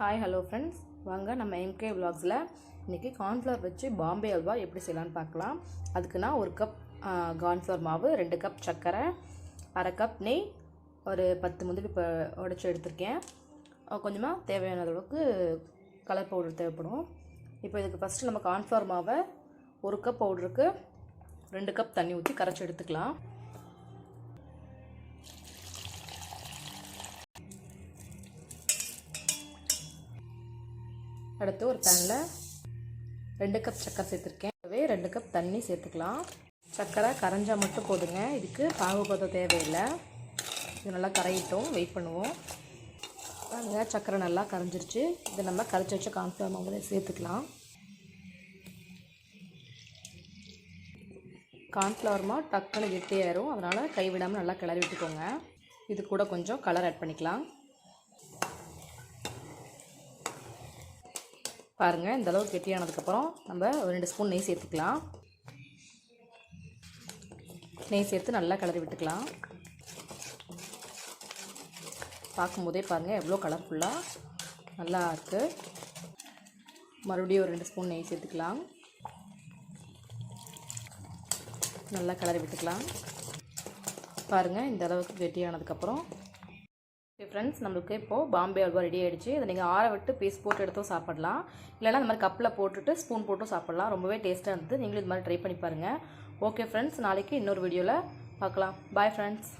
Hi hello friends, வாங்க நம்ம MK விலாக்ஸில் இன்றைக்கி கார்ன்ஃப்ளவர் வச்சு பாம்பே அல்வா எப்படி செய்யலான்னு பார்க்கலாம். அதுக்கு நான் 1 கப் கார்ன்ஃப்ளவர் மாவு, 2 கப் சர்க்கரை, அரை கப் நெய், ஒரு 10 முந்திரி இப்போ உடச்சி எடுத்திருக்கேன். கொஞ்சமாக தேவையான அளவுக்கு கலர் பவுடர் தேவைப்படும். இப்போ இதுக்கு ஃபஸ்ட்டு நம்ம கார்ன்ஃப்ளவர் மாவை 1 கப் பவுடருக்கு 2 கப் தண்ணி ஊற்றி கரைச்சி எடுத்துக்கலாம். அடுத்து ஒரு பேனில் 2 கப் சர்க்கரை சேர்த்துருக்கேன். 2 கப் தண்ணி சேர்த்துக்கலாம். சர்க்கரை கரைஞ்சால் மட்டும் போதுங்க, இதுக்கு பாகுபதம் தேவையில்லை. இது நல்லா கரையிட்டோம், வெயிட் பண்ணுவோம். பாருங்கள், சர்க்கரை நல்லா கரைஞ்சிருச்சு. இதை நம்ம கரைச்சி வச்ச கார்ன்ஃப்ளவர் மாவு சேர்த்துக்கலாம். கார்ன்ஃப்ளவர் மாவு டக்குன்னு கெட்டியாயிரும், அதனால் கைவிடாமல் நல்லா கிளறி விட்டுக்கோங்க. இது கூட கொஞ்சம் கலர் ஆட் பண்ணிக்கலாம். பாருங்கள், இந்த அளவுக்கு கெட்டியானதுக்கப்புறம் நம்ம ஒரு 2 ஸ்பூன் நெய் சேர்த்துக்கலாம். நெய் சேர்த்து நல்லா கிளறி விட்டுக்கலாம். பார்க்கும்போதே பாருங்கள் எவ்வளோ கலர்ஃபுல்லாக நல்லா இருக்குது. மறுபடியும் ஒரு 2 ஸ்பூன் நெய் சேர்த்துக்கலாம். நல்லா கிளறி விட்டுக்கலாம். பாருங்கள், இந்த அளவுக்கு கெட்டியானதுக்கப்புறம் ஃப்ரெண்ட்ஸ், நம்மளுக்கு இப்போது பாம்பே அல்வா ரெடி ஆகிடுச்சு. இதை நீங்கள் ஆற விட்டு பீஸ் போட்டு எடுத்தும் சாப்பிடலாம், இல்லைனா இந்த மாதிரி கப்பில் போட்டுட்டு ஸ்பூன் போட்டும் சாப்பிடலாம். ரொம்பவே டேஸ்ட்டாக இருந்தது. நீங்களும் இது மாதிரி ட்ரை பண்ணி பாருங்கள். ஓகே ஃப்ரெண்ட்ஸ், நாளைக்கு இன்னொரு வீடியோவில் பார்க்கலாம். Bye friends.